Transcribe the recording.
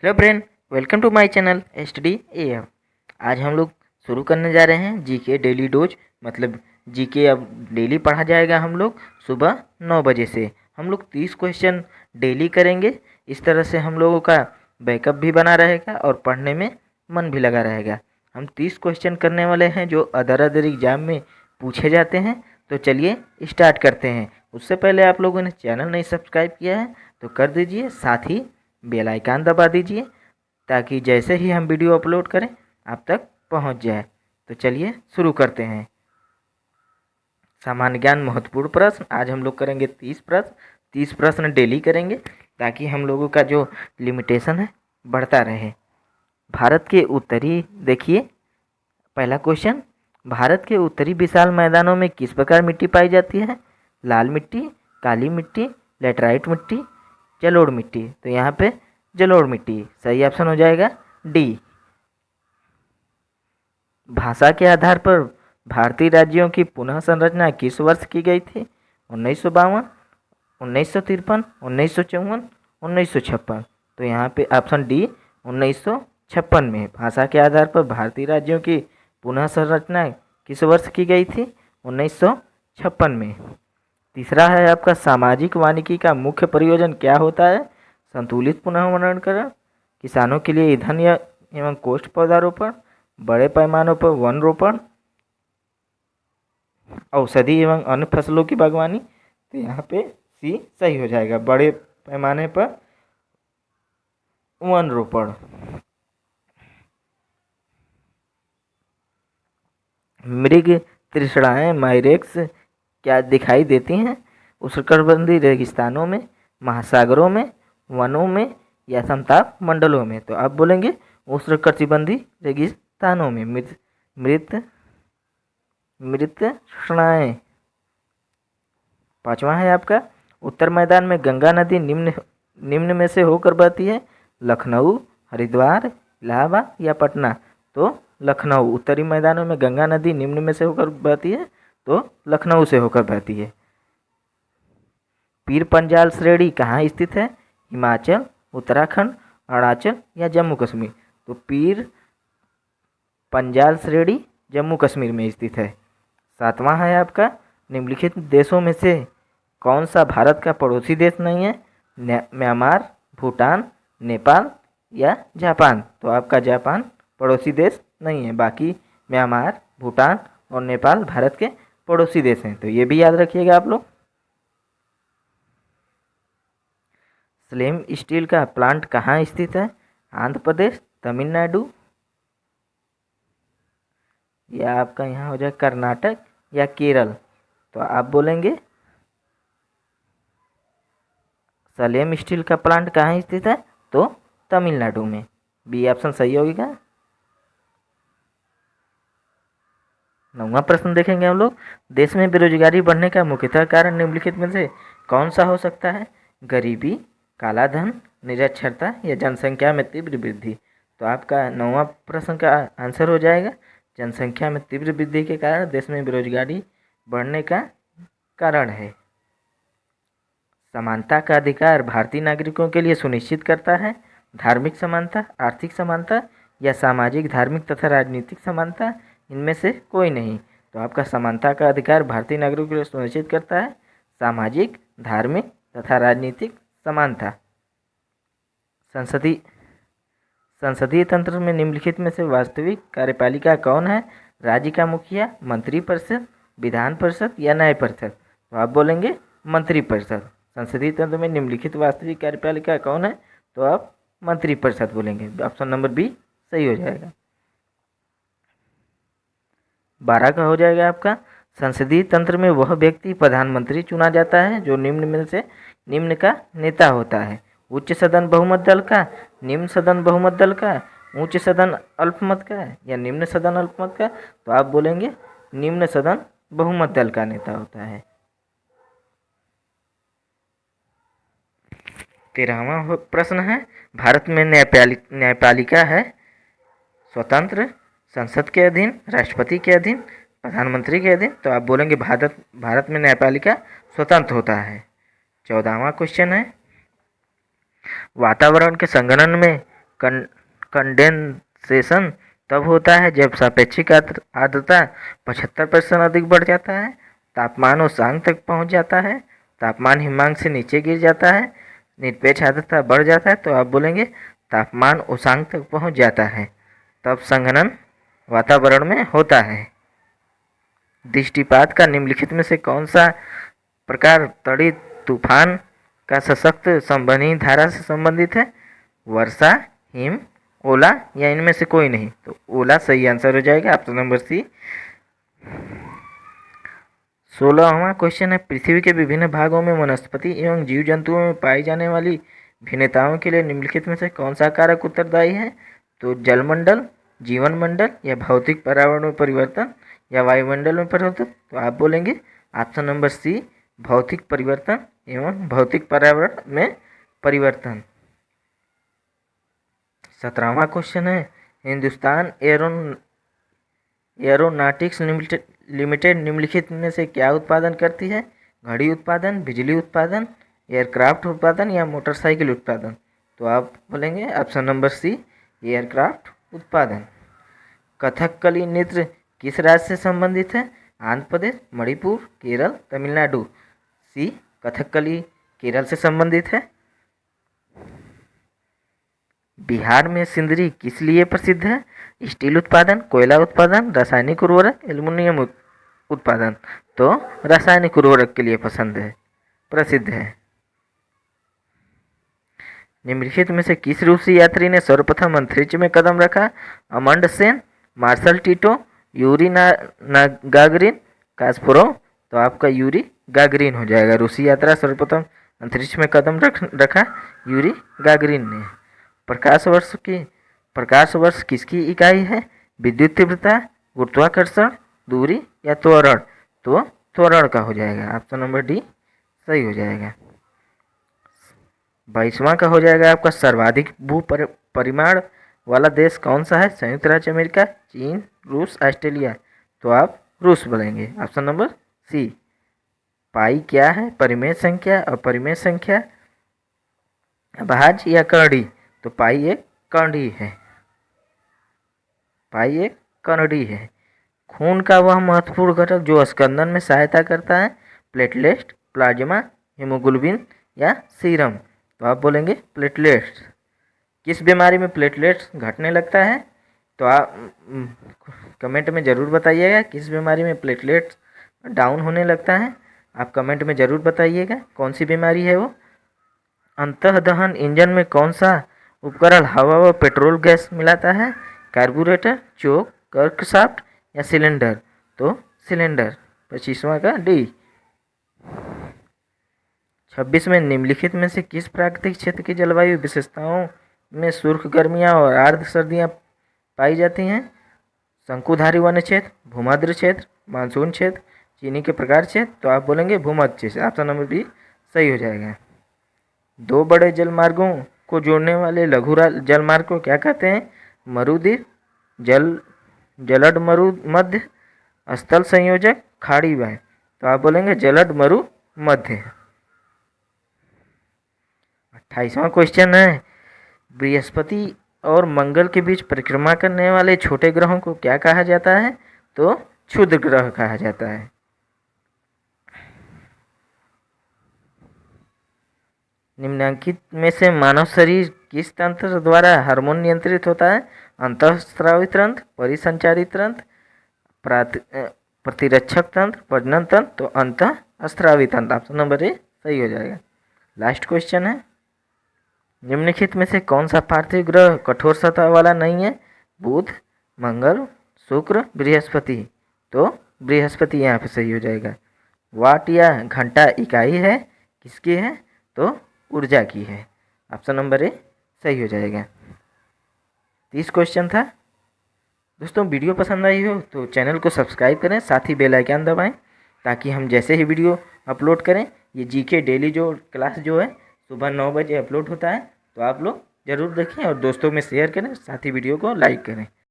Hello friend, welcome to my channel study AF. आज हम लोग शुरू करने जा रहे हैं जीके डेली डोज। मतलब जीके अब डेली पढ़ा जाएगा। हम लोग सुबह 9 बजे से हम लोग 30 क्वेश्चन डेली करेंगे। इस तरह से हम लोगों का बैकअप भी बना रहेगा और पढ़ने में मन भी लगा रहेगा। हम 30 क्वेश्चन करने वाले हैं जो अदर अदर एग्जाम में पूछे जाते हैं। तो चलिए स्टार्ट करते हैं। उससे पहले आप लोगों ने चैनल नहीं सब्सक्राइब किया है तो कर दीजिए, साथ ही बेल आइकन दबा दीजिए ताकि जैसे ही हम वीडियो अपलोड करें आप तक पहुंच जाए। तो चलिए शुरू करते हैं। सामान्य ज्ञान महत्वपूर्ण प्रश्न आज हम लोग करेंगे 30 प्रश्न डेली करेंगे ताकि हम लोगों का जो लिमिटेशन है बढ़ता रहे। भारत के उत्तरी देखिए, पहला क्वेश्चन, भारत के उत्तरी विशाल मैदानों में किस प्रकार मिट्टी पाई जाती है? लाल मिट्टी, काली मिट्टी, लेटराइट मिट्टी, जलोढ़ मिट्टी। तो यहाँ पे जलोढ़ मिट्टी सही ऑप्शन हो जाएगा डी। भाषा के आधार पर भारतीय राज्यों की पुनः संरचना किस वर्ष की गई थी? 1952, 1953, 1954, 1956। तो यहाँ पे ऑप्शन डी 1956 में भाषा के आधार पर भारतीय राज्यों की पुनः संरचना किस वर्ष की गई थी? 1956 में। तीसरा है आपका सामाजिक वानिकी का मुख्य प्रयोजन क्या होता है? संतुलित पुनर्वनीकरण, किसानों के लिए ईंधन एवं कोष्ठ पौधारोपण, बड़े पैमानों पर वन रोपण, औषधि एवं अन्य फसलों की बागवानी। तो यहाँ पे सी सही हो जाएगा, बड़े पैमाने पर वन रोपण। मृग तृष्णाएँ माइरेक्स क्या दिखाई देती हैं? उष्णकटिबंधीय रेगिस्तानों में, महासागरों में, वनों में या समताप मंडलों में। तो आप बोलेंगे उष्णकटिबंधीय रेगिस्तानों में। मृत तृष्णाएँ। पांचवा है आपका, उत्तर मैदान में गंगा नदी निम्न में से होकर बहती है? लखनऊ, हरिद्वार, इलाहाबाद या पटना। तो लखनऊ। उत्तरी मैदानों में गंगा नदी निम्न में से होकर बहती है तो लखनऊ से होकर बहती है। पीर पंजाल श्रेणी कहाँ स्थित है? हिमाचल, उत्तराखंड, अरुणाचल या जम्मू कश्मीर। तो पीर पंजाल श्रेणी जम्मू कश्मीर में स्थित है। सातवां है आपका, निम्नलिखित देशों में से कौन सा भारत का पड़ोसी देश नहीं है? म्यांमार, भूटान, नेपाल या जापान। तो आपका जापान पड़ोसी देश नहीं है, बाकी म्यांमार, भूटान और नेपाल भारत के पड़ोसी देश हैं। तो ये भी याद रखिएगा आप लोग। स्लेम स्टील का प्लांट कहाँ स्थित है? आंध्र प्रदेश, तमिलनाडु या आपका यहाँ हो जाए कर्नाटक या केरल। तो आप बोलेंगे स्लेम स्टील का प्लांट कहाँ स्थित है? तो तमिलनाडु में। बी ऑप्शन सही होगा। 9वां प्रश्न देखेंगे हम लोग, देश में बेरोजगारी बढ़ने का मुख्यतः कारण निम्नलिखित में से कौन सा हो सकता है? गरीबी, काला धन, निरक्षरता या जनसंख्या में तीव्र वृद्धि। तो आपका 9वां प्रश्न का आंसर हो जाएगा जनसंख्या में तीव्र वृद्धि के कारण देश में बेरोजगारी बढ़ने का कारण है। समानता का अधिकार भारतीय नागरिकों के लिए सुनिश्चित करता है? धार्मिक समानता, आर्थिक समानता या सामाजिक, धार्मिक तथा राजनीतिक समानता। इनमें से कोई नहीं। तो आपका समानता का अधिकार भारतीय नागरिकों के लिए सुनिश्चित करता है सामाजिक, धार्मिक तथा राजनीतिक समानता। संसदीय तंत्र में निम्नलिखित में से वास्तविक कार्यपालिका कौन है? राज्य का मुखिया, मंत्रिपरिषद, विधान परिषद या न्याय परिषद। तो आप बोलेंगे मंत्रिपरिषद। संसदीय तंत्र में निम्नलिखित वास्तविक कार्यपालिका कौन है? तो आप मंत्रिपरिषद बोलेंगे। ऑप्शन नंबर बी सही हो जाएगा। 12 का हो जाएगा आपका, संसदीय तंत्र में वह व्यक्ति प्रधानमंत्री चुना जाता है जो निम्न में से निम्न का नेता होता है? उच्च सदन बहुमत दल का, निम्न सदन बहुमत दल का, उच्च सदन अल्पमत का या निम्न सदन अल्पमत का। तो आप बोलेंगे निम्न सदन बहुमत दल का नेता होता है। 13वां प्रश्न है, भारत में न्यायपालिका है स्वतंत्र, संसद के अधीन, राष्ट्रपति के अधीन, प्रधानमंत्री के अधीन। तो आप बोलेंगे भारत में न्यायपालिका स्वतंत्र होता है। 14वां क्वेश्चन है, वातावरण के संगणन में कंडेंसेशन तब होता है जब सापेक्षिक आर्द्रता 75% अधिक बढ़ जाता है, तापमान उच्चांक तक पहुंच जाता है, तापमान हिमांक से नीचे गिर जाता है, निरपेक्ष आर्द्रता बढ़ जाता है। तो आप बोलेंगे तापमान उच्चांक तक पहुंच जाता है, तब संघनन वातावरण में होता है। दृष्टिपात का निम्नलिखित में से कौन सा प्रकार तड़ी तूफान का सशक्त संवहनी धारा से संबंधित है? वर्षा, हिम, ओला या इनमें से कोई नहीं? तो ओला सही आंसर हो जाएगा, ऑप्शन नंबर सी। 16वां क्वेश्चन है, पृथ्वी के विभिन्न भागों में वनस्पति एवं जीव जंतुओं में पाई जाने वाली भिन्नताओं के लिए निम्नलिखित में से कौन सा कारक उत्तरदायी है? तो जलमंडल, जीवन मंडल या भौतिक पर्यावरण में परिवर्तन या वायुमंडल में परिवर्तन? तो आप बोलेंगे ऑप्शन नंबर सी, भौतिक परिवर्तन एवं भौतिक पर्यावरण में परिवर्तन। 17वां क्वेश्चन है, हिंदुस्तान एरोनॉटिक्स लिमिटेड निम्नलिखित में से क्या उत्पादन करती है? घड़ी उत्पादन, बिजली उत्पादन, एयरक्राफ्ट उत्पादन या मोटरसाइकिल उत्पादन? तो आप बोलेंगे ऑप्शन नंबर सी, एयरक्राफ्ट उत्पादन। कथकली नृत्य किस राज्य से संबंधित है? आंध्र प्रदेश, मणिपुर, केरल, तमिलनाडु? सी, कथकली केरल से संबंधित है। बिहार में सिंदरी किस लिए प्रसिद्ध है? स्टील उत्पादन, कोयला उत्पादन, रासायनिक उर्वरक, एल्युमिनियम उत्पादन? तो रासायनिक उर्वरक के लिए प्रसिद्ध है। निम्नलिखित में से किस रूसी यात्री ने सर्वप्रथम अंतरिक्ष में कदम रखा? Amundsen, Marshal Tito, Yuri Gagarin, Kasparov? तो आपका यूरी गागरिन हो जाएगा। रूसी यात्रा सर्वप्रथम अंतरिक्ष में कदम रखा यूरी गागरिन ने। प्रकाश वर्ष किसकी इकाई है? विद्युत तीव्रता, गुरुत्वाकर्षण, दूरी या त्वरण? तो त्वरण का हो जाएगा, ऑप्शन नंबर डी सही हो जाएगा। 22वां का हो जाएगा आपका, सर्वाधिक भू परिमाण वाला देश कौन सा है? संयुक्त राज्य अमेरिका, चीन, रूस, ऑस्ट्रेलिया? तो आप रूस बोलेंगे, ऑप्शन नंबर सी। पाई क्या है? परिमेय संख्या, अपरिमेय संख्या, भाज्य या कर्णी? तो पाई एक कर्णी है, पाई एक कर्णी है। खून का वह महत्वपूर्ण घटक जो स्कंदन में सहायता करता है? प्लेटलेट, प्लाज्मा, हीमोग्लोबिन या सीरम? तो आप बोलेंगे प्लेटलेट्स। किस बीमारी में प्लेटलेट्स घटने लगता है? तो आप कमेंट में ज़रूर बताइएगा किस बीमारी में प्लेटलेट्स डाउन होने लगता है। आप कमेंट में ज़रूर बताइएगा कौन सी बीमारी है वो। अंतःदहन इंजन में कौन सा उपकरण हवा व पेट्रोल गैस मिलाता है? कार्बोरेटर, चोक, कर्कशाफ्ट या सिलेंडर? तो सिलेंडर। 25वां का डी। 26 में निम्नलिखित में से किस प्राकृतिक क्षेत्र की जलवायु विशेषताओं में शुष्क गर्मियाँ और आर्द्र सर्दियाँ पाई जाती हैं? शंकुधारी वन क्षेत्र, भूमध्य क्षेत्र, मानसून क्षेत्र, चीनी के प्रकार क्षेत्र? तो आप बोलेंगे भूमध्य क्षेत्र, ऑप्शन नंबर बी सही हो जाएगा। दो बड़े जलमार्गों को जोड़ने वाले लघु जलमार्ग को क्या कहते हैं? मरुद्वीप, जलद मरु मध्य, स्थल संयोजक, खाड़ी वाय? तो आप बोलेंगे जलद मरु मध्य। 28वां क्वेश्चन है, बृहस्पति और मंगल के बीच परिक्रमा करने वाले छोटे ग्रहों को क्या कहा जाता है? तो क्षुद्र ग्रह कहा जाता है। निम्नलिखित में से मानव शरीर किस तंत्र द्वारा हार्मोन नियंत्रित होता है? अंतःस्रावी तंत्र, परिसंचारी तंत्र, प्रतिरक्षक तंत्र, प्रजनन तंत्र? तो अंतःस्रावी तंत्र, ऑप्शन नंबर ए सही हो जाएगा। लास्ट क्वेश्चन है, निम्नलिखित में से कौन सा पार्थिव ग्रह कठोर सतह वाला नहीं है? बुध, मंगल, शुक्र, बृहस्पति? तो बृहस्पति यहाँ पे सही हो जाएगा। वाट या घंटा इकाई है किसकी है? तो ऊर्जा की है, ऑप्शन नंबर ए सही हो जाएगा। 30 क्वेश्चन था। दोस्तों वीडियो पसंद आई हो तो चैनल को सब्सक्राइब करें, साथ ही बेल आइकन दबाएं ताकि हम जैसे ही वीडियो अपलोड करें, ये जीके डेली जो क्लास जो है सुबह 9 बजे अपलोड होता है, तो आप लोग ज़रूर देखें और दोस्तों में शेयर करें, साथ ही वीडियो को लाइक करें।